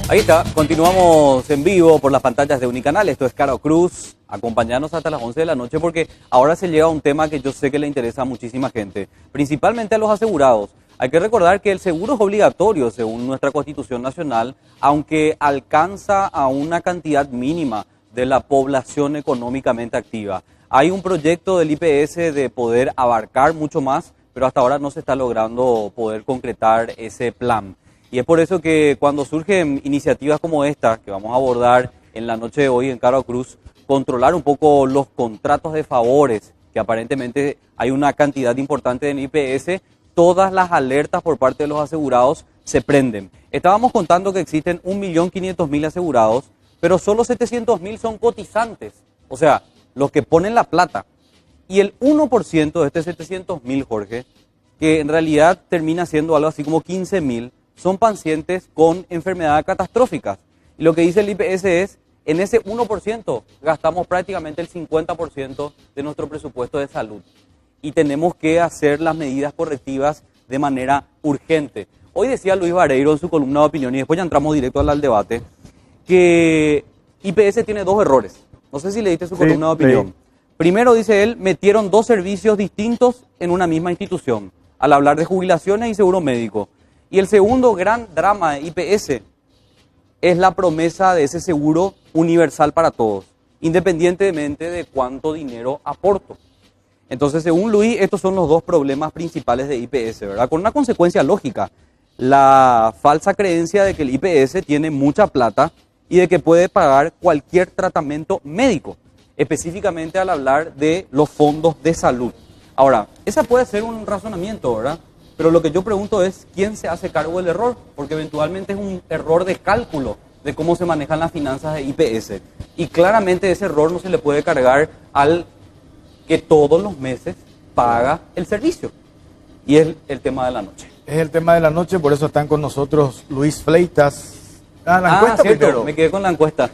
Ahí está, continuamos en vivo por las pantallas de Unicanal. Esto es Caro Cruz. Acompañarnos hasta las 11 de la noche porque ahora se llega a un tema que yo sé que le interesa a muchísima gente, principalmente a los asegurados. Hay que recordar que el seguro es obligatorio según nuestra Constitución Nacional, aunque alcanza a una cantidad mínima de la población económicamente activa. Hay un proyecto del IPS de poder abarcar mucho más, pero hasta ahora no se está logrando poder concretar ese plan. Y es por eso que cuando surgen iniciativas como esta, que vamos a abordar en la noche de hoy en Caro Cruz, controlar un poco los contratos de favores, que aparentemente hay una cantidad importante en IPS, todas las alertas por parte de los asegurados se prenden. Estábamos contando que existen 1.500.000 asegurados, pero solo 700.000 son cotizantes, o sea, los que ponen la plata. Y el 1% de este 700.000, Jorge, que en realidad termina siendo algo así como 15.000, son pacientes con enfermedades catastróficas. Y lo que dice el IPS es, en ese 1% gastamos prácticamente el 50% de nuestro presupuesto de salud. Y tenemos que hacer las medidas correctivas de manera urgente. Hoy decía Luis Vareiro en su columna de opinión, y después ya entramos directo al debate, que IPS tiene dos errores. No sé si leíste su columna de opinión. Sí. Primero, dice él, metieron dos servicios distintos en una misma institución, al hablar de jubilaciones y seguro médico. Y el segundo gran drama de IPS es la promesa de ese seguro universal para todos, independientemente de cuánto dinero aporto. Entonces, según Luis, estos son los dos problemas principales de IPS, ¿verdad? Con una consecuencia lógica, la falsa creencia de que el IPS tiene mucha plata y de que puede pagar cualquier tratamiento médico, específicamente al hablar de los fondos de salud. Ahora, ese puede ser un razonamiento, ¿verdad? Pero lo que yo pregunto es, ¿quién se hace cargo del error? Porque eventualmente es un error de cálculo de cómo se manejan las finanzas de IPS. Y claramente ese error no se le puede cargar al que todos los meses paga el servicio. Y es el tema de la noche. Es el tema de la noche, por eso están con nosotros Luis Fleitas. La encuesta cierto, primero. Me quedé con la encuesta.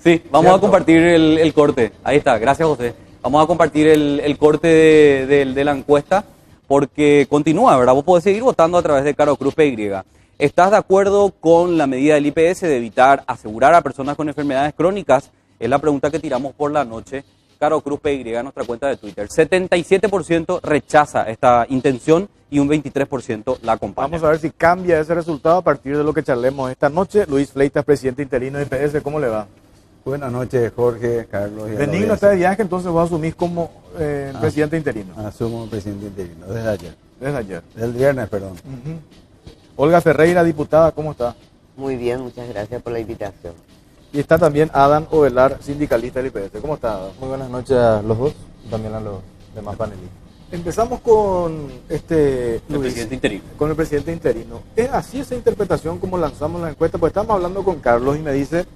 Sí, vamos a compartir el corte. Ahí está, gracias José. Vamos a compartir el corte de la encuesta. Porque continúa, ¿verdad? Vos podés seguir votando a través de Caro Cruz PY. ¿Estás de acuerdo con la medida del IPS de evitar asegurar a personas con enfermedades crónicas? Es la pregunta que tiramos por la noche. Caro Cruz PY, en nuestra cuenta de Twitter. 77% rechaza esta intención y un 23% la acompaña. Vamos a ver si cambia ese resultado a partir de lo que charlemos esta noche. Luis Fleitas, presidente interino de IPS, ¿cómo le va? Buenas noches, Jorge, Carlos. Benigno está de viaje, entonces vos asumís como presidente interino. Asumo como presidente interino, desde ayer. Desde ayer. Del viernes, perdón. Olga Ferreira, diputada, ¿cómo está? Muy bien, muchas gracias por la invitación. Y está también Adam Ovelar, sindicalista del IPS. ¿Cómo está, Adam? Muy buenas noches a los dos, también a los demás panelistas. Empezamos con Luis, presidente interino. Con el presidente interino. ¿Es así esa interpretación como lanzamos la encuesta? Pues estamos hablando con Carlos y me dice,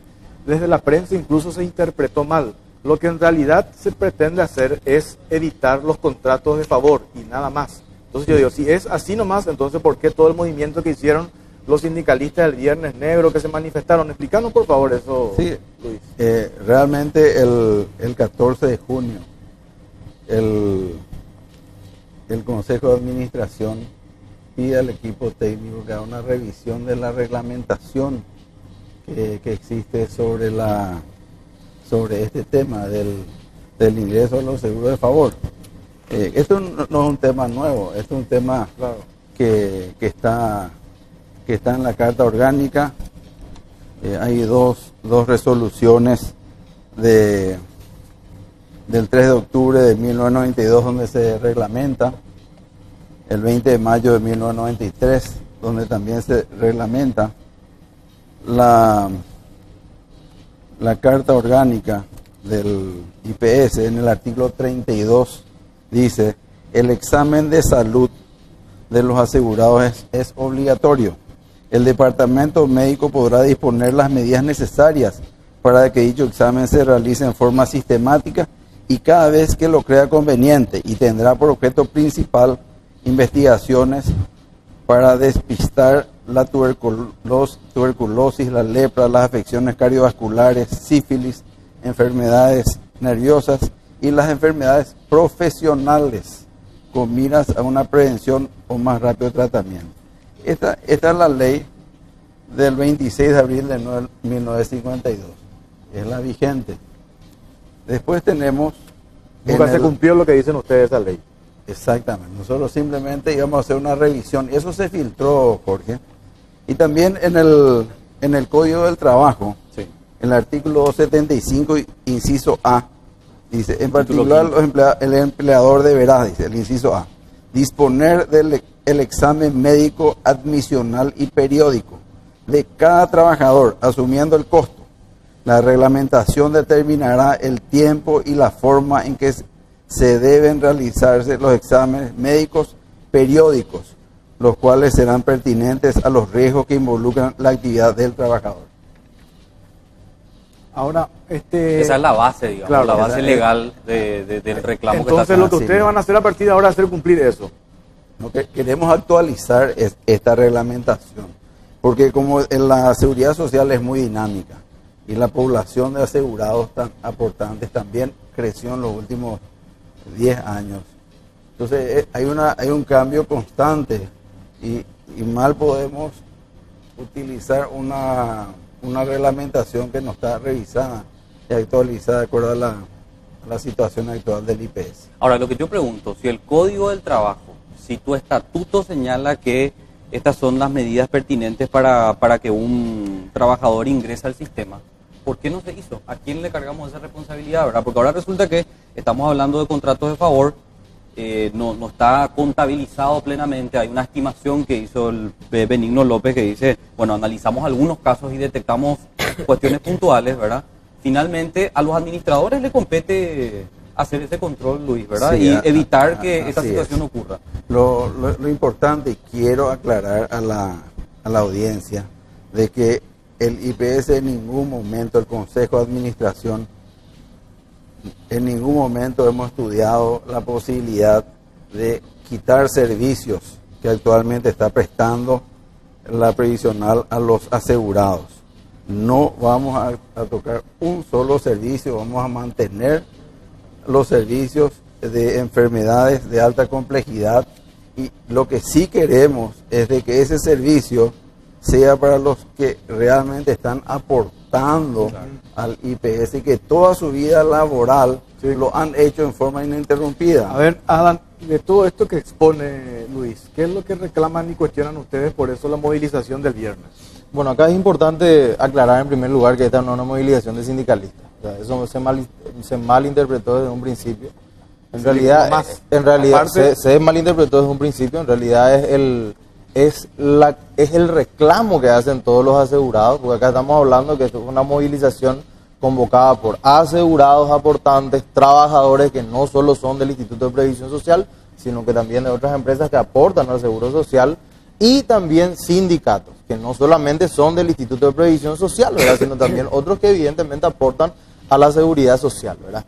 desde la prensa incluso se interpretó mal. Lo que en realidad se pretende hacer es evitar los contratos de favor y nada más. Entonces yo digo, si es así nomás, entonces ¿por qué todo el movimiento que hicieron los sindicalistas el Viernes Negro, que se manifestaron? Explícanos por favor eso, sí, Luis. Realmente el 14 de junio el Consejo de Administración pide al equipo técnico que haga una revisión de la reglamentación que existe sobre este tema del ingreso a los seguros de favor. Esto no es un tema nuevo, esto es un tema claro, que está en la Carta Orgánica. Hay dos resoluciones del 3 de octubre de 1992 donde se reglamenta, el 20 de mayo de 1993 donde también se reglamenta. La Carta Orgánica del IPS en el artículo 32 dice: el examen de salud de los asegurados es obligatorio. El departamento médico podrá disponer las medidas necesarias para que dicho examen se realice en forma sistemática y cada vez que lo crea conveniente, y tendrá por objeto principal investigaciones para despistar la tuberculosis, la lepra, las afecciones cardiovasculares, sífilis, enfermedades nerviosas y las enfermedades profesionales con miras a una prevención o más rápido tratamiento. Esta es la ley del 26 de abril de 1952. Es la vigente. Después tenemos... Nunca se cumplió lo que dicen ustedes de esa ley. Exactamente. Nosotros simplemente íbamos a hacer una revisión. Eso se filtró, Jorge. Y también en el Código del Trabajo, Sí. en el artículo 75, inciso A, dice, en particular el empleador deberá, dice el inciso A, disponer del el examen médico admisional y periódico de cada trabajador, asumiendo el costo. La reglamentación determinará el tiempo y la forma en que se deben realizarse los exámenes médicos periódicos, los cuales serán pertinentes a los riesgos que involucran la actividad del trabajador. Ahora, Esa es la base, digamos, claro, la esa base es- legal del reclamo que está entonces lo haciendo. que ustedes van a hacer a partir de ahora es hacer cumplir eso. ¿No? Queremos actualizar esta reglamentación, porque como en la seguridad social es muy dinámica y la población de asegurados aportantes también creció en los últimos 10 años. Entonces hay un cambio constante y mal podemos utilizar una reglamentación que no está revisada y actualizada de acuerdo a la situación actual del IPS. Ahora, lo que yo pregunto, si el Código del Trabajo, si tu estatuto señala que estas son las medidas pertinentes para que un trabajador ingrese al sistema, ¿por qué no se hizo? ¿A quién le cargamos esa responsabilidad, verdad? Porque ahora resulta que estamos hablando de contratos de favor, no está contabilizado plenamente, hay una estimación que hizo el Benigno López que dice, bueno, analizamos algunos casos y detectamos cuestiones puntuales, ¿verdad? Finalmente, a los administradores le compete hacer ese control, Luis, ¿verdad? Sí, Y evitar que esta así situación es. ocurra. Lo importante, quiero aclarar a la audiencia, de que el IPS en ningún momento, el Consejo de Administración, en ningún momento hemos estudiado la posibilidad de quitar servicios que actualmente está prestando la previsional a los asegurados. No vamos a tocar un solo servicio, vamos a mantener los servicios de enfermedades de alta complejidad, y lo que sí queremos es de que ese servicio sea para los que realmente están aportando al IPS y que toda su vida laboral lo han hecho en forma ininterrumpida. A ver, Adán, de todo esto que expone Luis, ¿qué es lo que reclaman y cuestionan ustedes por eso la movilización del viernes? Bueno, acá es importante aclarar en primer lugar que esta no es una movilización de sindicalistas. O sea, eso se malinterpretó desde un principio. En Sí, realidad, no más. en realidad Aparte- se malinterpretó desde un principio. En realidad es el reclamo que hacen todos los asegurados, porque acá estamos hablando que esto es una movilización convocada por asegurados, aportantes, trabajadores que no solo son del Instituto de Previsión Social, sino que también de otras empresas que aportan al Seguro Social, y también sindicatos, que no solamente son del Instituto de Previsión Social, ¿verdad?, sino también otros que evidentemente aportan a la seguridad social, ¿verdad?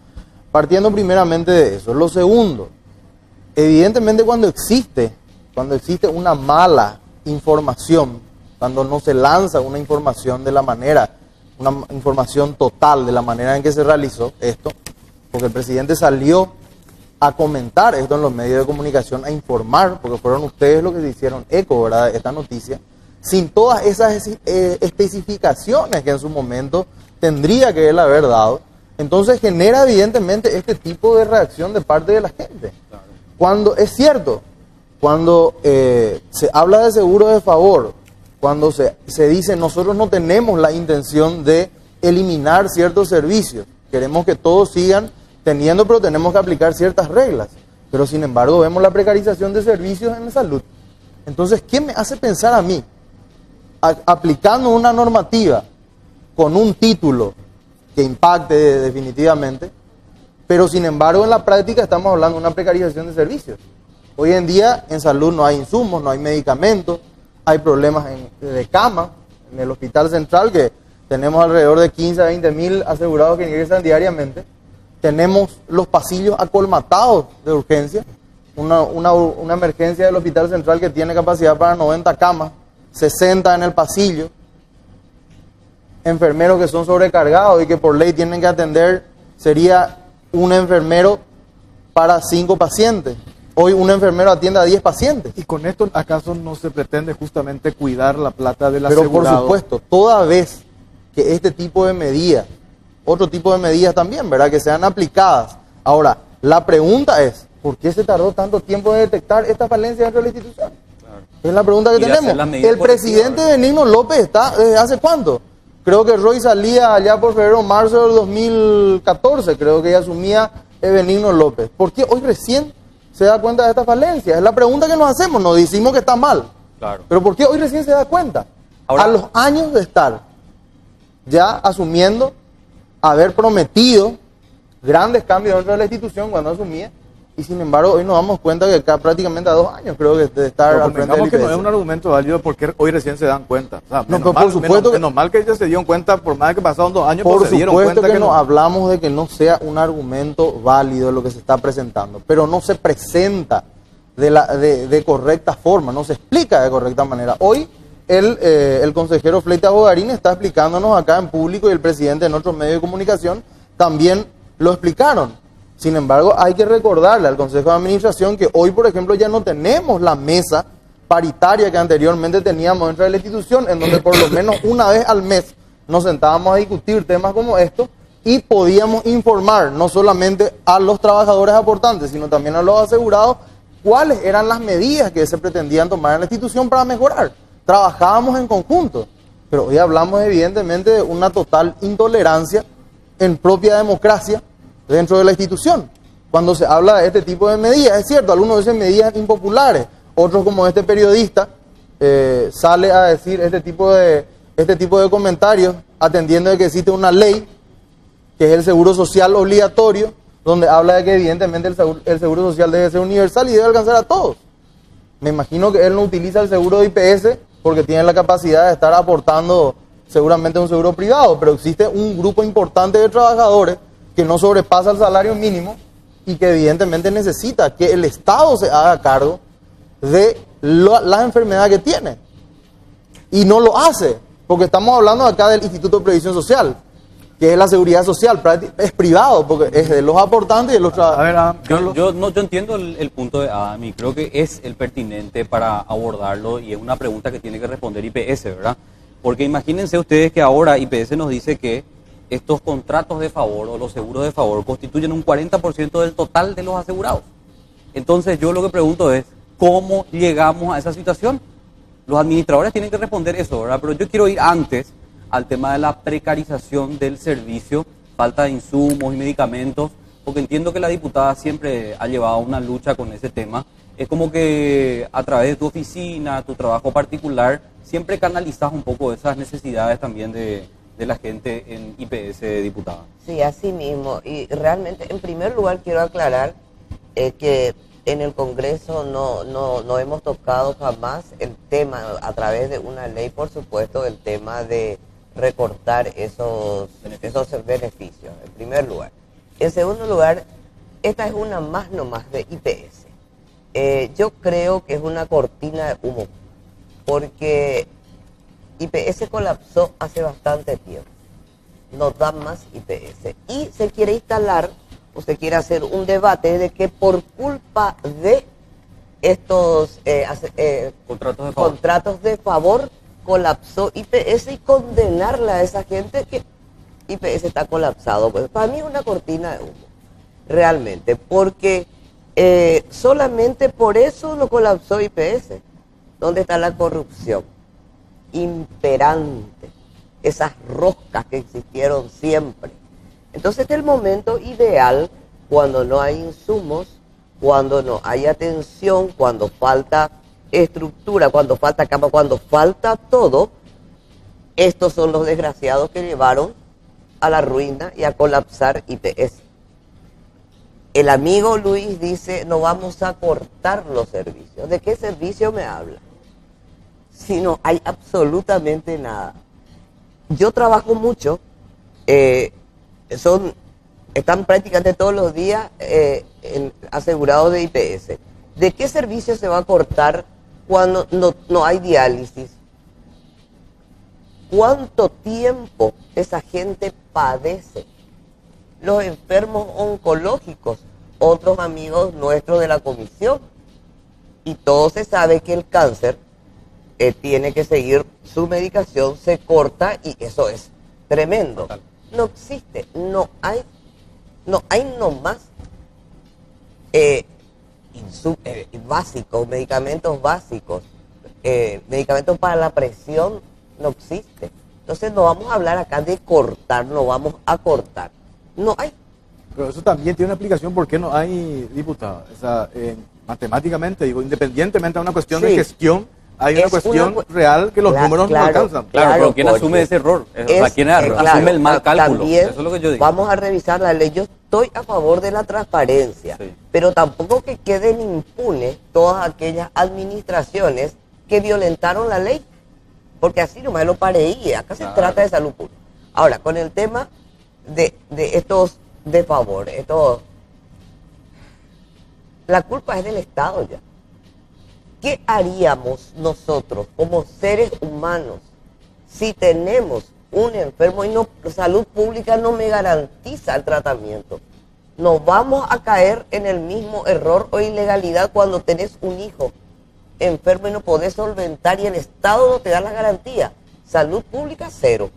Partiendo primeramente de eso. Lo segundo, evidentemente cuando existe una mala información, cuando no se lanza una información de la manera, una información total de la manera en que se realizó esto, porque el presidente salió a comentar esto en los medios de comunicación, a informar, porque fueron ustedes los que se hicieron eco, ¿verdad?, de esta noticia, sin todas esas especificaciones que en su momento tendría que él haber dado. Entonces genera evidentemente este tipo de reacción de parte de la gente. Cuando es cierto, cuando se habla de seguro de favor, cuando se dice nosotros no tenemos la intención de eliminar ciertos servicios, queremos que todos sigan teniendo, pero tenemos que aplicar ciertas reglas. Pero sin embargo vemos la precarización de servicios en la salud. Entonces, ¿qué me hace pensar a mí? Aplicando una normativa con un título que impacte definitivamente, pero sin embargo en la práctica estamos hablando de una precarización de servicios. Hoy en día en salud no hay insumos, no hay medicamentos, hay problemas de cama en el Hospital Central, que tenemos alrededor de 15 a 20 mil asegurados que ingresan diariamente. Tenemos los pasillos acolmatados de urgencia, una emergencia del Hospital Central que tiene capacidad para 90 camas, 60 en el pasillo, enfermeros que son sobrecargados y que por ley tienen que atender, sería un enfermero para 5 pacientes. Hoy un enfermero atiende a 10 pacientes. Y con esto, ¿acaso no se pretende justamente cuidar la plata del Pero por asegurado? supuesto, toda vez que este tipo de medidas, otro tipo de medidas también, ¿verdad? Que sean aplicadas. Ahora, la pregunta es, ¿por qué se tardó tanto tiempo en detectar esta falencia dentro de la institución? Claro. Es la pregunta que Y de hacer tenemos. las medidas El presidente correctivas, Benigno López está desde hace cuánto. Creo que Roy salía allá por febrero, marzo del 2014, creo que ya asumía Benigno López. ¿Por qué hoy recién se da cuenta de esta falencia? Es la pregunta que nos hacemos, nos decimos que está mal. Claro. Pero ¿por qué hoy recién se da cuenta? Ahora- A los años de estar ya asumiendo, haber prometido grandes cambios dentro de la institución cuando asumía, y sin embargo hoy nos damos cuenta que acá prácticamente a 2 años creo que de estar Pero al frente del convengamos que no es IPS. un argumento válido porque hoy recién se dan cuenta. O sea, No, menos pero mal, por supuesto menos, que- menos mal que ellos se dieron cuenta, por más que pasaron 2 años, Por pues se dieron supuesto cuenta que no no. hablamos de que no sea un argumento válido lo que se está presentando, pero no se presenta de correcta forma, no se explica de correcta manera. Hoy el consejero Fleita Bogarín está explicándonos acá en público y el presidente en otros medios de comunicación también lo explicaron. Sin embargo, hay que recordarle al Consejo de Administración que hoy, por ejemplo, ya no tenemos la mesa paritaria que anteriormente teníamos dentro de la institución, en donde por lo menos una vez al mes nos sentábamos a discutir temas como estos y podíamos informar no solamente a los trabajadores aportantes, sino también a los asegurados cuáles eran las medidas que se pretendían tomar en la institución para mejorar. Trabajábamos en conjunto, pero hoy hablamos evidentemente de una total intolerancia en propia democracia dentro de la institución. Cuando se habla de este tipo de medidas, es cierto, algunos dicen medidas impopulares, otros como este periodista sale a decir este tipo de comentarios atendiendo de que existe una ley que es el seguro social obligatorio, donde habla de que evidentemente el seguro social debe ser universal y debe alcanzar a todos. Me imagino que él no utiliza el seguro de IPS porque tiene la capacidad de estar aportando seguramente un seguro privado, pero existe un grupo importante de trabajadores que no sobrepasa el salario mínimo y que evidentemente necesita que el Estado se haga cargo de la enfermedad que tiene. Y no lo hace, porque estamos hablando acá del Instituto de Previsión Social, que es la seguridad social, es privado, porque es de los aportantes y de los A trabajadores. ver, Carlos. Yo entiendo el punto de Adam y creo que es el pertinente para abordarlo y es una pregunta que tiene que responder IPS, ¿verdad? Porque imagínense ustedes que ahora IPS nos dice que estos contratos de favor o los seguros de favor constituyen un 40% del total de los asegurados. Entonces yo lo que pregunto es, ¿cómo llegamos a esa situación? Los administradores tienen que responder eso, ¿verdad? Pero yo quiero ir antes al tema de la precarización del servicio, falta de insumos y medicamentos, porque entiendo que la diputada siempre ha llevado una lucha con ese tema. Es como que a través de tu oficina, tu trabajo particular, siempre canalizas un poco esas necesidades también de la gente en IPS, diputada. Sí, así mismo. Y realmente, en primer lugar, quiero aclarar que en el Congreso no hemos tocado jamás el tema, a través de una ley, por supuesto, el tema de recortar esos beneficios, en primer lugar. En segundo lugar, esta es una más nomás de IPS. Yo creo que es una cortina de humo, porque IPS colapsó hace bastante tiempo. No da más IPS. Y se quiere instalar, o se quiere hacer un debate de que por culpa de estos contratos de favor colapsó IPS y condenarla a esa gente que IPS está colapsado. Pues para mí es una cortina de humo, realmente, porque solamente por eso no colapsó IPS. ¿Dónde está la corrupción imperante? Esas roscas que existieron siempre. Entonces es el momento ideal, cuando no hay insumos, cuando no hay atención, cuando falta estructura, cuando falta cama, cuando falta todo. Estos son los desgraciados que llevaron a la ruina y a colapsar IPS. El amigo Luis dice, no vamos a cortar los servicios. ¿De qué servicio me habla? Si no hay absolutamente nada. Yo trabajo mucho, están prácticamente todos los días asegurados de IPS. ¿De qué servicio se va a cortar cuando no hay diálisis? ¿Cuánto tiempo esa gente padece? Los enfermos oncológicos otros amigos nuestros de la comisión. Y todo se sabe que el cáncer tiene que seguir su medicación, se corta y eso es tremendo. Total. No existe, no hay nomás básicos, medicamentos básicos, medicamentos para la presión, no existe. Entonces no vamos a hablar acá de cortar, no vamos a cortar. No hay. Pero eso también tiene una aplicación, ¿por qué no hay, diputada? O sea, matemáticamente, digo, independientemente de una cuestión de Sí. gestión, hay una Es cuestión una real que los números no alcanzan. Claro, pero ¿quién porque asume ese error? O sea, ¿quién asume claro, el mal cálculo? también Eso es lo que yo digo. vamos a revisar la ley. Yo estoy a favor de la transparencia, Sí. pero tampoco que queden impunes todas aquellas administraciones que violentaron la ley, porque así nomás lo pareí. Acá se Claro. trata de salud pública. Ahora, con el tema de estos de favor, la culpa es del Estado ya. ¿Qué haríamos nosotros como seres humanos si tenemos un enfermo y salud pública no me garantiza el tratamiento? Nos vamos a caer en el mismo error o ilegalidad cuando tenés un hijo enfermo y no podés solventar y el Estado no te da la garantía. Salud pública, cero.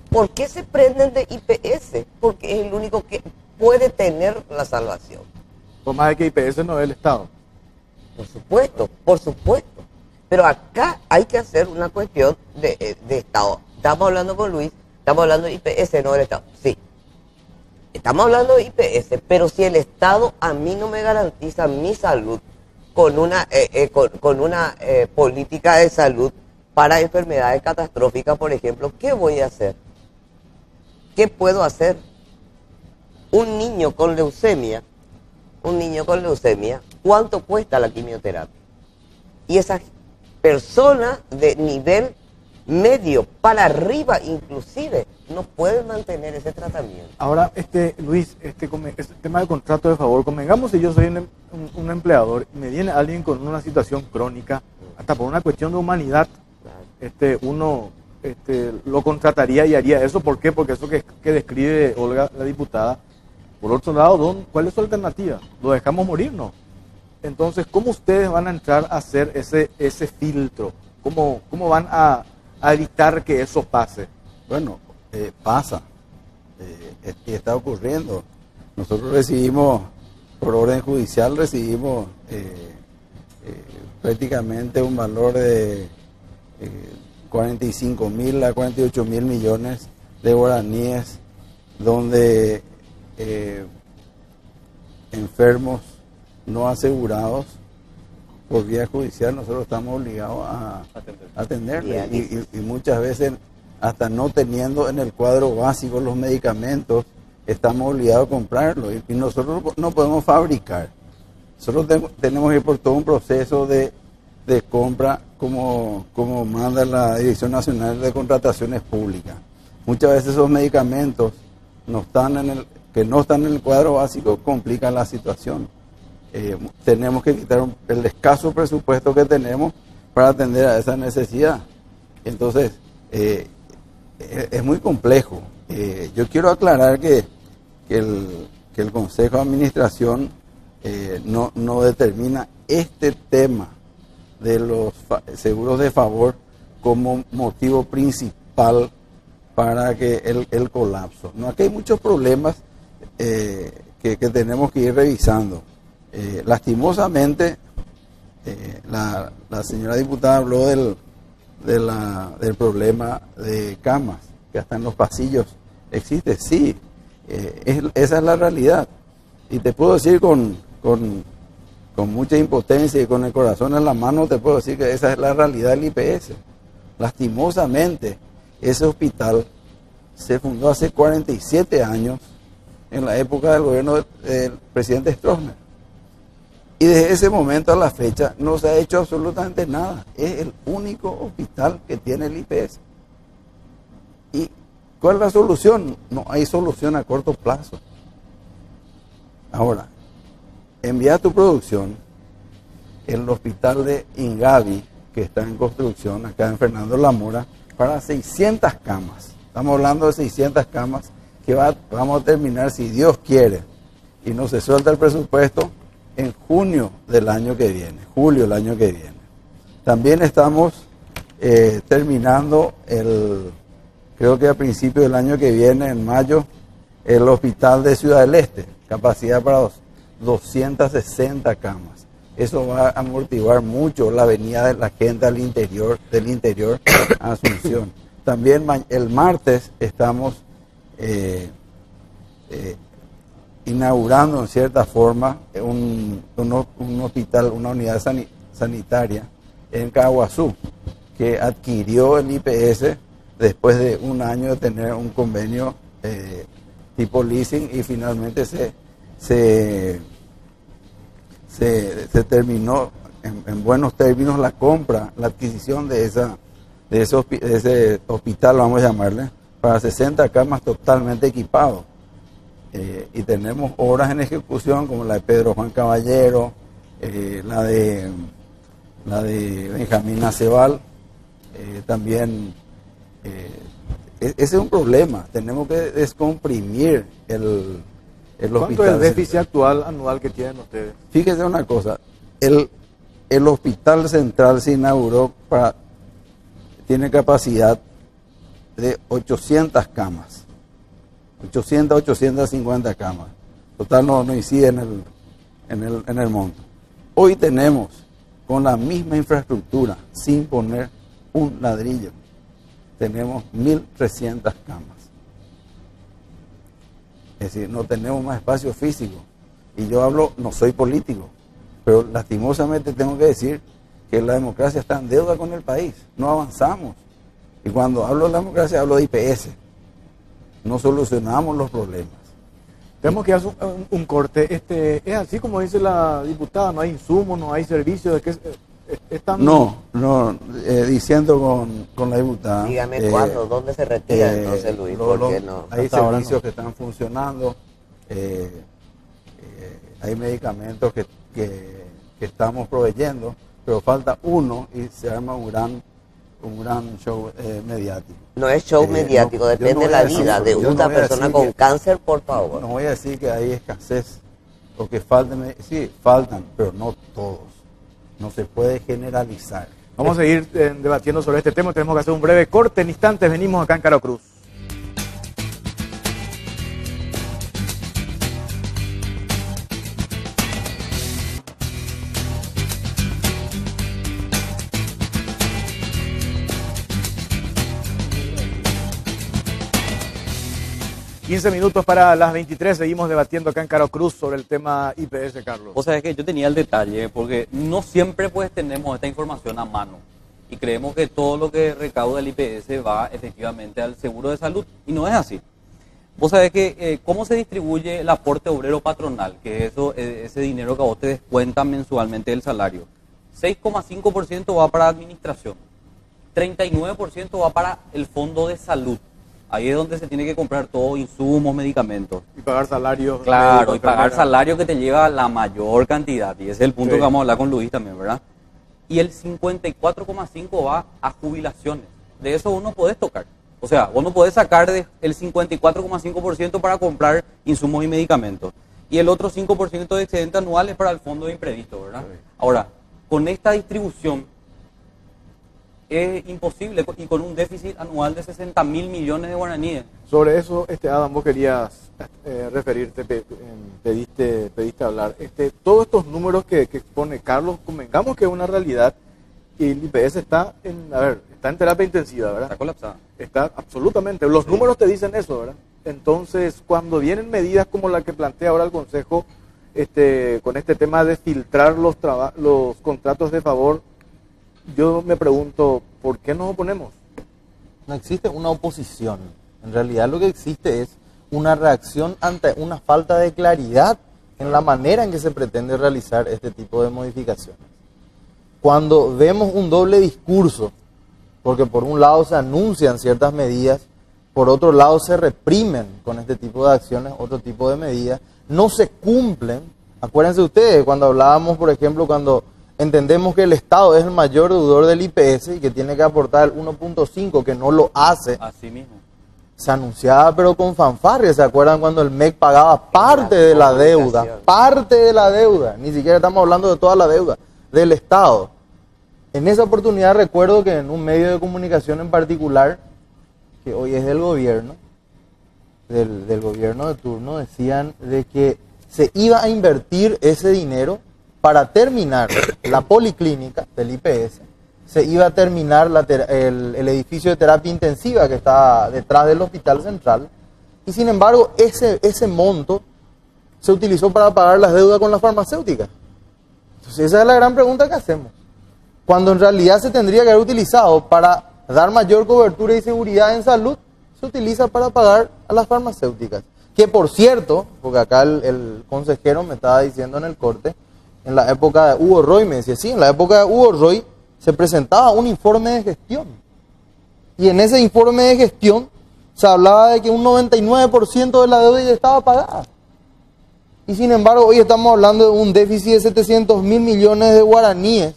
¿Por qué se prenden de IPS? Porque es el único que puede tener la salvación. Por más de que IPS no es el Estado. Por supuesto, por supuesto. Pero acá hay que hacer una cuestión de Estado. Estamos hablando con Luis, estamos hablando de IPS, no del Estado. Sí, estamos hablando de IPS, pero si el Estado a mí no me garantiza mi salud con una política de salud para enfermedades catastróficas, por ejemplo, ¿qué voy a hacer? ¿Qué puedo hacer? Un niño con leucemia, ¿cuánto cuesta la quimioterapia? Y esas personas de nivel medio para arriba inclusive no pueden mantener ese tratamiento. Ahora, Luis, este tema del contrato de favor, convengamos si yo soy un empleador y me viene alguien con una situación crónica, hasta por una cuestión de humanidad, uno lo contrataría y haría eso. ¿Por qué? Porque eso que describe Olga, la diputada. Por otro lado, ¿cuál es su alternativa? ¿Lo dejamos morir? No. Entonces, ¿cómo ustedes van a entrar a hacer ese filtro? ¿Cómo van a evitar que eso pase? Bueno, pasa, y está ocurriendo. Nosotros recibimos, por orden judicial, prácticamente un valor de 45.000 a 48.000 millones de guaraníes, donde enfermos no asegurados por vía judicial nosotros estamos obligados a atenderle y muchas veces hasta no teniendo en el cuadro básico los medicamentos estamos obligados a comprarlo y nosotros no podemos fabricar. Nosotros tenemos que ir por todo un proceso de compra como manda la Dirección Nacional de Contrataciones Públicas. Muchas veces esos medicamentos que no están en el cuadro básico complican la situación. Tenemos que quitar el escaso presupuesto que tenemos para atender a esa necesidad. Entonces, es muy complejo. Yo quiero aclarar que el Consejo de Administración no determina este tema de los seguros de favor como motivo principal para que el colapso. No, aquí hay muchos problemas que tenemos que ir revisando. Lastimosamente, la señora diputada habló del problema de camas, que hasta en los pasillos existe. Sí, esa es la realidad. Y te puedo decir con mucha impotencia y con el corazón en la mano, te puedo decir que esa es la realidad del IPS. Lastimosamente, ese hospital se fundó hace 47 años, en la época del gobierno del presidente Stroessner. Y desde ese momento a la fecha no se ha hecho absolutamente nada. Es el único hospital que tiene el IPS. ¿Y cuál es la solución? No hay solución a corto plazo. Ahora, envía tu producción el hospital de Ingavi, que está en construcción acá en Fernando La Mora, para 600 camas. Estamos hablando de 600 camas que vamos a terminar, si Dios quiere, y no se suelta el presupuesto en junio del año que viene, julio del año que viene. También estamos terminando creo que a principios del año que viene, en mayo, el hospital de Ciudad del Este, capacidad para 260 camas. Eso va a amortiguar mucho la venida de la gente del interior a Asunción. También el martes estamos inaugurando en cierta forma un hospital, una unidad sanitaria en Caguazú, que adquirió el IPS después de un año de tener un convenio tipo leasing, y finalmente se terminó en buenos términos la compra, la adquisición de ese hospital, vamos a llamarle, para 60 camas totalmente equipado. Y tenemos obras en ejecución como la de Pedro Juan Caballero, la de Benjamín Aceval, también. Ese es un problema, tenemos que descomprimir el ¿Cuánto hospital. es el déficit actual anual que tienen ustedes? Fíjese una cosa, el hospital central se inauguró tiene capacidad de 800 camas, 850 camas. Total no incide en el monto. Hoy tenemos, con la misma infraestructura, sin poner un ladrillo, tenemos 1.300 camas. Es decir, no tenemos más espacio físico. Y yo no soy político, pero lastimosamente tengo que decir que la democracia está en deuda con el país. No avanzamos. Y cuando hablo de la democracia, hablo de IPS. No solucionamos los problemas. Tenemos que hacer un corte. Es así como dice la diputada, no hay insumos, no hay servicios. ¿De qué es tan... No, diciendo con la diputada. Dígame cuándo, dónde se retira entonces, Luis, porque no. Hay hasta ahora servicios no. que están funcionando, hay medicamentos que estamos proveyendo, pero falta uno y se arma un gran show mediático. No es show mediático, yo depende no de voy la a decir- vida de yo no una voy a persona decir con que- cáncer, por favor. No voy a decir que hay escasez o que falten, sí, faltan, pero no todos. No se puede generalizar. Vamos a seguir debatiendo sobre este tema. Tenemos que hacer un breve corte. En instantes venimos acá en Caro Cruz. ...15 minutos para las 23... ...seguimos debatiendo acá en Caro Cruz... ...sobre el tema IPS, Carlos. O sea, es que yo tenía el detalle, porque no siempre pues tenemos esta información a mano y creemos que todo lo que recauda el IPS va efectivamente al seguro de salud, y no es así. Vos sabés que cómo se distribuye el aporte obrero patronal, que ese dinero que a vos te descuentan mensualmente del salario. 6,5% va para administración, 39% va para el fondo de salud. Ahí es donde se tiene que comprar todo, insumos, medicamentos. Y pagar salarios. Claro, médicos, y pagar enfermeras. salario que te lleva la mayor cantidad. Y ese es el punto Sí. que vamos a hablar con Luis también, ¿verdad? Y el 54,5 va a jubilaciones. De eso vos no podés tocar. O sea, vos no podés sacar el 54,5% para comprar insumos y medicamentos. Y el otro 5% de excedente anual es para el fondo de imprevisto, ¿verdad? Sí. Ahora, con esta distribución es imposible, y con un déficit anual de 60.000 millones de guaraníes. Sobre eso, Adam, vos querías referirte, pediste hablar. Todos estos números que expone Carlos, convengamos que es una realidad y el IPS está en terapia intensiva, ¿verdad? Está colapsada. Está absolutamente. Los números te dicen eso, ¿verdad? Entonces, cuando vienen medidas como la que plantea ahora el Consejo, con este tema de filtrar los contratos de favor, yo me pregunto, ¿por qué nos oponemos? No existe una oposición. En realidad lo que existe es una reacción ante una falta de claridad en la manera en que se pretende realizar este tipo de modificaciones. Cuando vemos un doble discurso, porque por un lado se anuncian ciertas medidas, por otro lado se reprimen con este tipo de acciones otro tipo de medidas, no se cumplen. Acuérdense ustedes, cuando hablábamos, por ejemplo, cuando entendemos que el Estado es el mayor deudor del IPS y que tiene que aportar el 1.5, que no lo hace, Así mismo. se anunciaba pero con fanfarria. ¿Se acuerdan cuando el MEC pagaba parte de la deuda? Parte de la deuda, ni siquiera estamos hablando de toda la deuda del Estado. En esa oportunidad recuerdo que en un medio de comunicación en particular, que hoy es del gobierno, del gobierno de turno, decían de que se iba a invertir ese dinero para terminar la policlínica del IPS, se iba a terminar el edificio de terapia intensiva que está detrás del Hospital Central, y sin embargo ese monto se utilizó para pagar las deudas con las farmacéuticas. Entonces esa es la gran pregunta que hacemos. Cuando en realidad se tendría que haber utilizado para dar mayor cobertura y seguridad en salud, se utiliza para pagar a las farmacéuticas. Que por cierto, porque acá el consejero me estaba diciendo en el corte, en la época de Hugo Roy, me decía, sí, en la época de Hugo Roy se presentaba un informe de gestión. Y en ese informe de gestión se hablaba de que un 99% de la deuda ya estaba pagada. Y sin embargo, hoy estamos hablando de un déficit de 700 mil millones de guaraníes.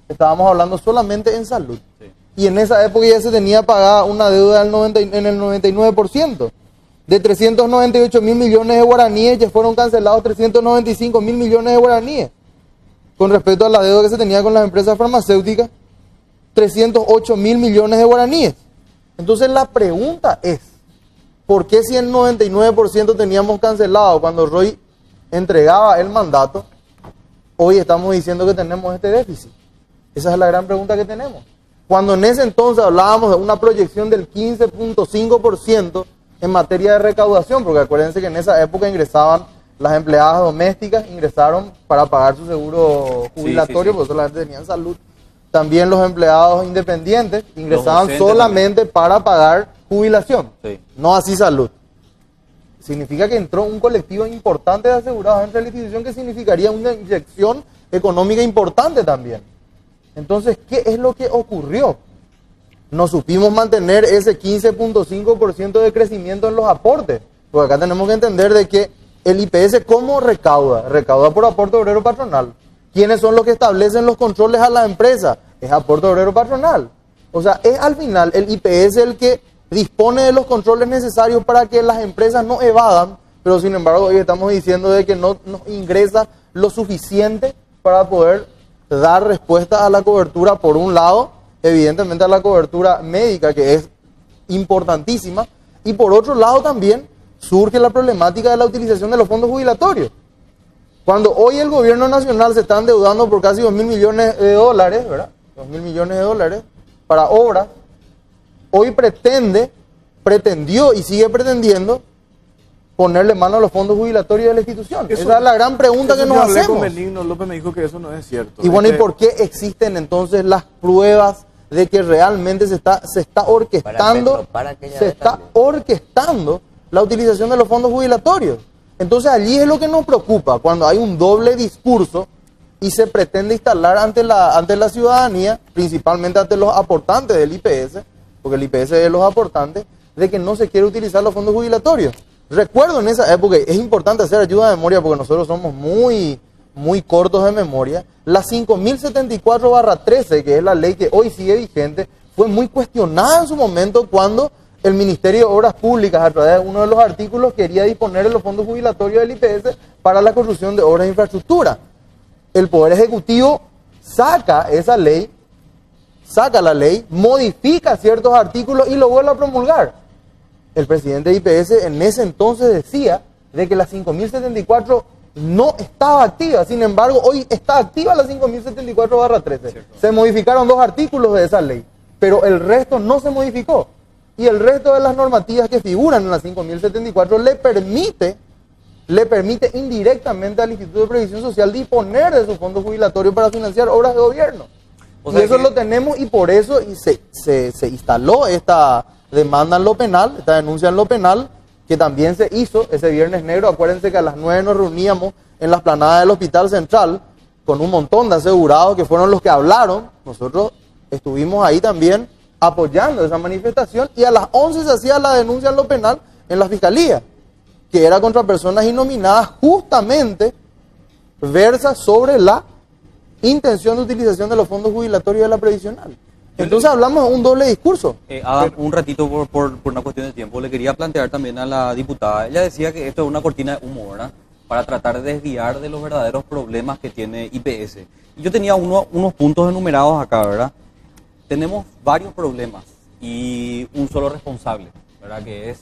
Estábamos hablando solamente en salud. Sí. Y en esa época ya se tenía pagada una deuda en el 99%. De 398 mil millones de guaraníes ya fueron cancelados 395 mil millones de guaraníes. Con respecto a la deuda que se tenía con las empresas farmacéuticas, 308 mil millones de guaraníes. Entonces la pregunta es, ¿por qué si el 99% teníamos cancelado cuando Roy entregaba el mandato, hoy estamos diciendo que tenemos este déficit? Esa es la gran pregunta que tenemos. Cuando en ese entonces hablábamos de una proyección del 15.5% en materia de recaudación, porque acuérdense que en esa época ingresaban las empleadas domésticas, ingresaron para pagar su seguro jubilatorio, porque solamente tenían salud. También los empleados independientes ingresaban solamente para pagar jubilación, no así salud. Significa que entró un colectivo importante de asegurados entre la institución, que significaría una inyección económica importante también. Entonces, ¿qué es lo que ocurrió? No supimos mantener ese 15.5% de crecimiento en los aportes. Porque acá tenemos que entender de que el IPS, ¿cómo recauda? Recauda por aporte obrero patronal. ¿Quiénes son los que establecen los controles a la empresa? Es aporte obrero patronal. O sea, es al final el IPS el que dispone de los controles necesarios para que las empresas no evadan, pero sin embargo hoy estamos diciendo de que no nos ingresa lo suficiente para poder dar respuesta a la cobertura, por un lado, evidentemente a la cobertura médica, que es importantísima, y por otro lado también surge la problemática de la utilización de los fondos jubilatorios. Cuando hoy el gobierno nacional se está endeudando por casi 2.000 millones de dólares, ¿verdad? 2.000 millones de dólares para obras, hoy pretendió y sigue pretendiendo ponerle mano a los fondos jubilatorios de la institución. Esa es la gran pregunta que nos hacemos. Con Benigno López me dijo que eso no es cierto. Y bueno, ¿y por qué existen entonces las pruebas de que realmente se está orquestando, la utilización de los fondos jubilatorios? Entonces allí es lo que nos preocupa, cuando hay un doble discurso y se pretende instalar ante la ciudadanía, principalmente ante los aportantes del IPS, porque el IPS es de los aportantes, de que no se quiere utilizar los fondos jubilatorios. Recuerdo en esa época, es importante hacer ayuda de memoria porque nosotros somos muy cortos de memoria, la 5074/13, que es la ley que hoy sigue vigente, fue muy cuestionada en su momento cuando el Ministerio de Obras Públicas, a través de uno de los artículos, quería disponer de los fondos jubilatorios del IPS para la construcción de obras de infraestructura. El Poder Ejecutivo saca la ley, modifica ciertos artículos y lo vuelve a promulgar. El presidente de IPS en ese entonces decía de que la 5074 no estaba activa, sin embargo hoy está activa la 5074/13. Se modificaron 2 artículos de esa ley, pero el resto no se modificó. Y el resto de las normativas que figuran en la 5074 le permite indirectamente al Instituto de Previsión Social disponer de sus fondos jubilatorios para financiar obras de gobierno. Y eso lo tenemos, y por eso se instaló esta demanda en lo penal, esta denuncia en lo penal, que también se hizo ese Viernes Negro. Acuérdense que a las 9 nos reuníamos en la explanada del Hospital Central con un montón de asegurados que fueron los que hablaron. Nosotros estuvimos ahí también apoyando esa manifestación, y a las 11 se hacía la denuncia en lo penal en la Fiscalía, que era contra personas innominadas, justamente versa sobre la intención de utilización de los fondos jubilatorios de la previsional. Entonces hablamos de un doble discurso. Adam, un ratito por una cuestión de tiempo, le quería plantear también a la diputada. Ella decía que esto es una cortina de humo, ¿verdad? Para tratar de desviar de los verdaderos problemas que tiene IPS. Y yo tenía unos puntos enumerados acá, ¿verdad? Tenemos varios problemas y un solo responsable, ¿verdad? Que es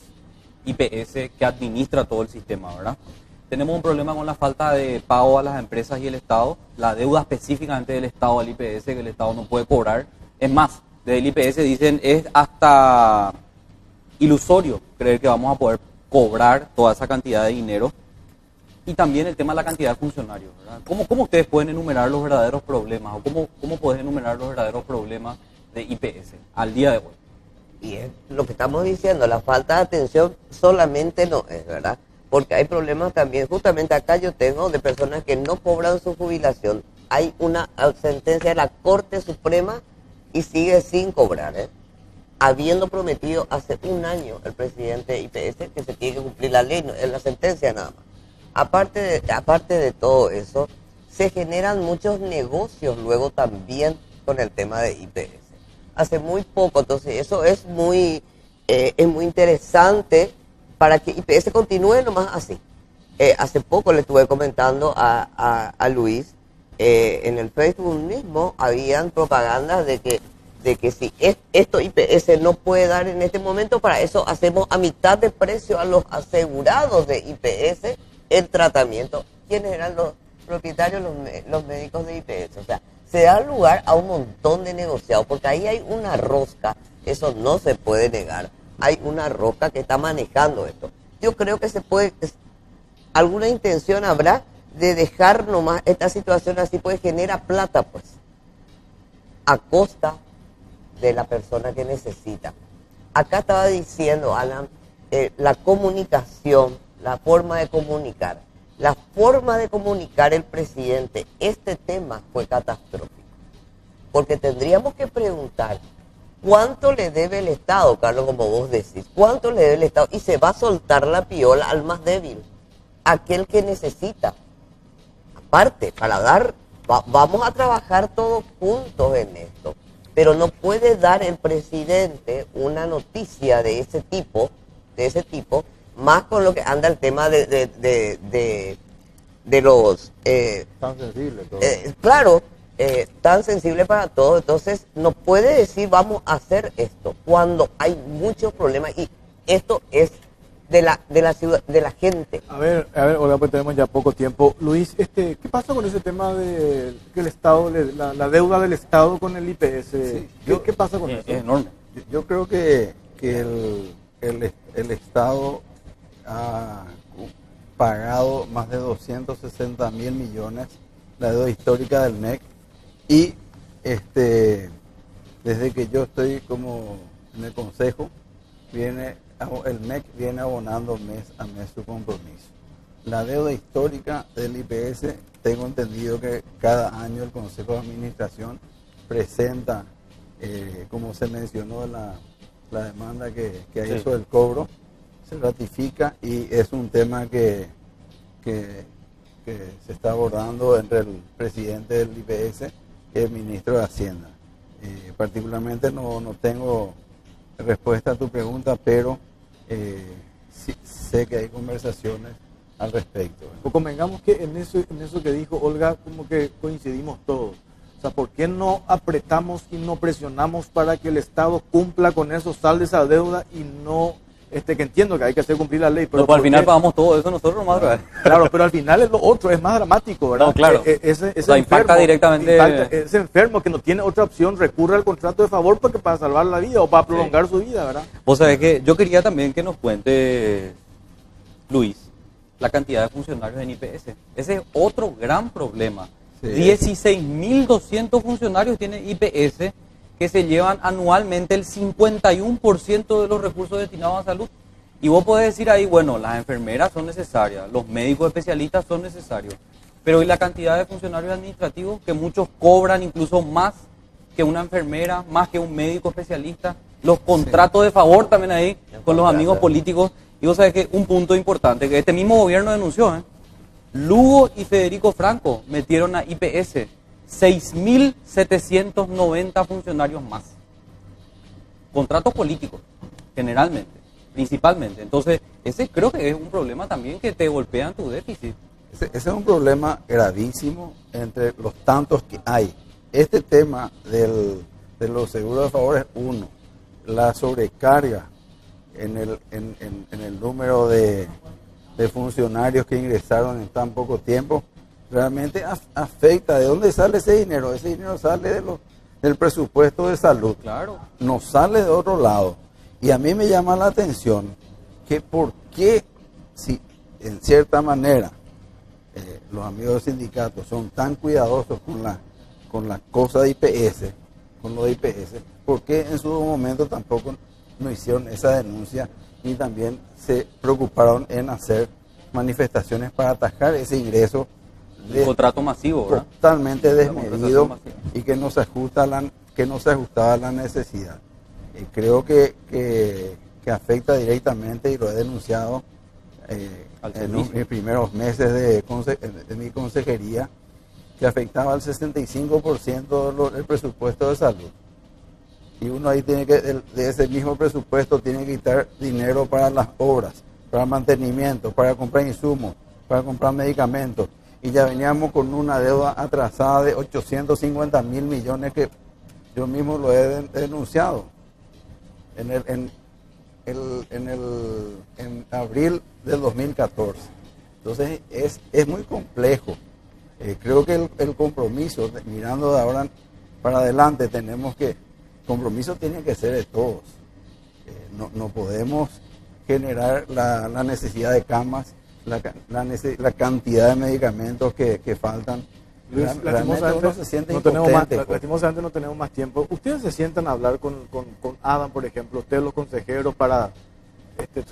IPS, que administra todo el sistema, ¿verdad? Tenemos un problema con la falta de pago a las empresas y el Estado, la deuda específicamente del Estado al IPS, que el Estado no puede cobrar. Es más, desde el IPS dicen es hasta ilusorio creer que vamos a poder cobrar toda esa cantidad de dinero. Y también el tema de la cantidad de funcionarios, ¿verdad? ¿Cómo ustedes pueden enumerar los verdaderos problemas o cómo puedes enumerar los verdaderos problemas de IPS al día de hoy? Y es lo que estamos diciendo, la falta de atención solamente no es, ¿verdad? Porque hay problemas también, justamente acá yo tengo de personas que no cobran su jubilación. Hay una sentencia de la Corte Suprema y sigue sin cobrar, ¿eh? Habiendo prometido hace un año el presidente de IPS que se tiene que cumplir la ley, no, es la sentencia nada más. Aparte de todo eso, se generan muchos negocios luego también con el tema de IPS. Hace muy poco, entonces eso es muy interesante para que IPS continúe nomás así. Hace poco le estuve comentando a Luis, en el Facebook mismo habían propagandas de que si esto IPS no puede dar en este momento, para eso hacemos a mitad de precio a los asegurados de IPS el tratamiento. ¿Quiénes eran los propietarios? Los médicos de IPS. O sea, se da lugar a un montón de negociados, porque ahí hay una rosca, eso no se puede negar. Hay una rosca que está manejando esto. Yo creo que alguna intención habrá de dejar nomás esta situación así, pues genera plata, pues, a costa de la persona que necesita. Acá estaba diciendo, Alan, la comunicación, la forma de comunicar. La forma de comunicar el presidente, este tema fue catastrófico. Porque tendríamos que preguntar, ¿cuánto le debe el Estado, Carlos, como vos decís? ¿Cuánto le debe el Estado? Y se va a soltar la piola al más débil, aquel que necesita. Aparte, vamos a trabajar todos juntos en esto. Pero no puede dar el presidente una noticia de ese tipo, más con lo que anda el tema de los... Tan sensible todo. Claro, tan sensible para todos. Entonces, no puede decir vamos a hacer esto cuando hay muchos problemas y esto es de la ciudad, de la gente. A ver, Olga, pues tenemos ya poco tiempo. Luis, ¿qué pasa con ese tema de que el Estado, la deuda del Estado con el IPS? Sí, ¿Qué pasa con eso? Es enorme. Yo creo que el Estado ha pagado más de 260 mil millones la deuda histórica del MEC y desde que yo estoy como en el Consejo el MEC viene abonando mes a mes su compromiso. La deuda histórica del IPS, tengo entendido que cada año el Consejo de Administración presenta, como se mencionó la demanda que hay Sí. sobre el cobro, se ratifica y es un tema que se está abordando entre el presidente del IPS y el ministro de Hacienda. Particularmente no tengo respuesta a tu pregunta, pero sí, sé que hay conversaciones al respecto. Pues convengamos que en eso que dijo Olga, como que coincidimos todos. O sea, ¿por qué no apretamos y no presionamos para que el Estado cumpla con eso, salde esa deuda y no, que entiendo que hay que hacer cumplir la ley, pero Pero al ¿por final qué? pagamos todo eso nosotros nomás, ¿verdad? Claro, pero al final es lo otro, es más dramático, ¿verdad? No, claro. Ese O sea, impacta directamente- ese enfermo que no tiene otra opción recurre al contrato de favor porque para salvar la vida o para prolongar su vida, ¿verdad? Vos sabés que yo quería también que nos cuente, Luis, la cantidad de funcionarios en IPS. Ese es otro gran problema. Sí. 16.200 funcionarios tiene IPS que se llevan anualmente el 51% de los recursos destinados a salud. Y vos podés decir ahí, bueno, las enfermeras son necesarias, los médicos especialistas son necesarios, pero ¿y la cantidad de funcionarios administrativos que muchos cobran incluso más que una enfermera, más que un médico especialista? Los contratos de favor también ahí con los amigos políticos. Y vos sabés que un punto importante que este mismo gobierno denunció, Lugo y Federico Franco metieron a IPS 6.790 funcionarios más. contratos políticos, generalmente, principalmente. Entonces, ese creo que es un problema también que te golpea en tu déficit. Ese es un problema gravísimo entre los tantos que hay. Este tema de los seguros de favor es uno. La sobrecarga en el número de funcionarios que ingresaron en tan poco tiempo realmente afecta. ¿De dónde sale ese dinero? Ese dinero sale del presupuesto de salud. Claro. No sale de otro lado. Y a mí me llama la atención que por qué, si en cierta manera los amigos del sindicato son tan cuidadosos con la cosa de IPS, con lo de IPS, ¿por qué en su momento tampoco no hicieron esa denuncia y también se preocuparon en hacer manifestaciones para atajar ese ingreso Un contrato masivo, ¿verdad? totalmente Una desmedido contratación masiva. y que no se ajustaba a la necesidad? Creo que afecta directamente, y lo he denunciado Al en servicio. mis primeros meses de mi consejería, que afectaba al 65% del presupuesto de salud. Y uno ahí tiene que, de ese mismo presupuesto, tiene que quitar dinero para las obras, para mantenimiento, para comprar insumos, para comprar medicamentos. Y ya veníamos con una deuda atrasada de 850.000 millones que yo mismo lo he denunciado en abril del 2014. Entonces es muy complejo. Creo que el compromiso, mirando de ahora para adelante, compromiso tiene que ser de todos. No podemos generar la necesidad de camas, la cantidad de medicamentos que faltan. Luis, Realmente uno se siente no tenemos más, impotente, pues. lastimosamente no tenemos más tiempo. ¿Ustedes se sientan a hablar con Adam, por ejemplo, ustedes los consejeros, para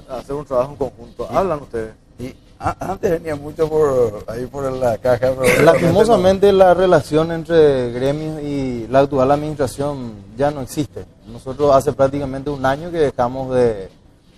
hacer un trabajo en conjunto? ¿Hablan ustedes? Y antes venía mucho por la caja. Pero Lastimosamente la relación entre gremios y la actual administración ya no existe. Nosotros hace prácticamente un año que dejamos de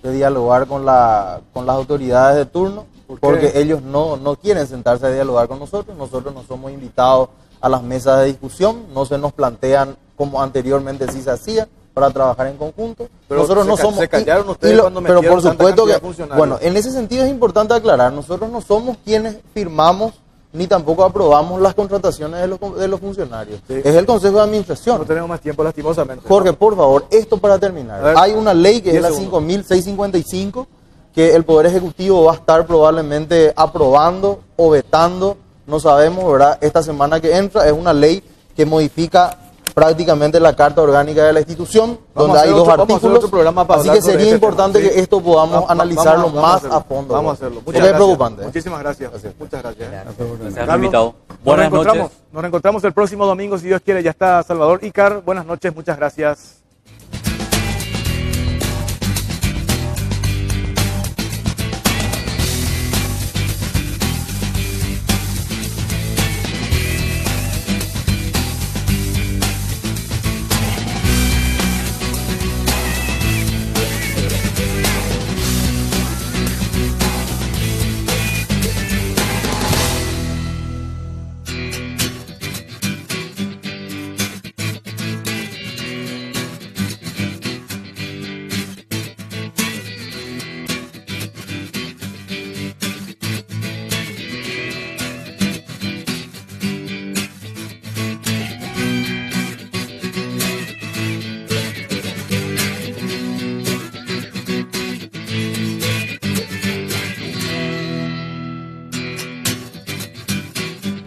dialogar con las autoridades de turno, porque ellos no quieren sentarse a dialogar con nosotros. Nosotros no somos invitados a las mesas de discusión, no se nos plantean como anteriormente sí se hacía para trabajar en conjunto. Pero nosotros no somos, se callaron ustedes cuando pero metieron por tanta supuesto cantidad que, de funcionarios. bueno, en ese sentido es importante aclarar, nosotros no somos quienes firmamos ni tampoco aprobamos las contrataciones de los funcionarios. Sí. Es el Consejo de Administración. No tenemos más tiempo, lastimosamente. Jorge, por favor, esto para terminar. A ver, Hay una ley que es 10 la segundos. 5.655 que el Poder Ejecutivo va a estar probablemente aprobando o vetando, no sabemos, ¿verdad? Esta semana que entra es una ley que modifica prácticamente la Carta Orgánica de la institución, Vamos donde a hay hacer dos otro- vamos a hacer artículos, otro programa para así hablar que sobre sería este tema, importante ¿sí? que esto podamos analizarlo vamos a más hacerlo. a fondo. Vamos a ¿verdad? hacerlo. Muchas Porque es gracias. preocupante. Muchísimas gracias. Muchas gracias. Gracias por Carlos, invitado. Nos Buenas reencontramos, noches. nos reencontramos el próximo domingo, si Dios quiere. Ya está Salvador Icar. Buenas noches, muchas gracias.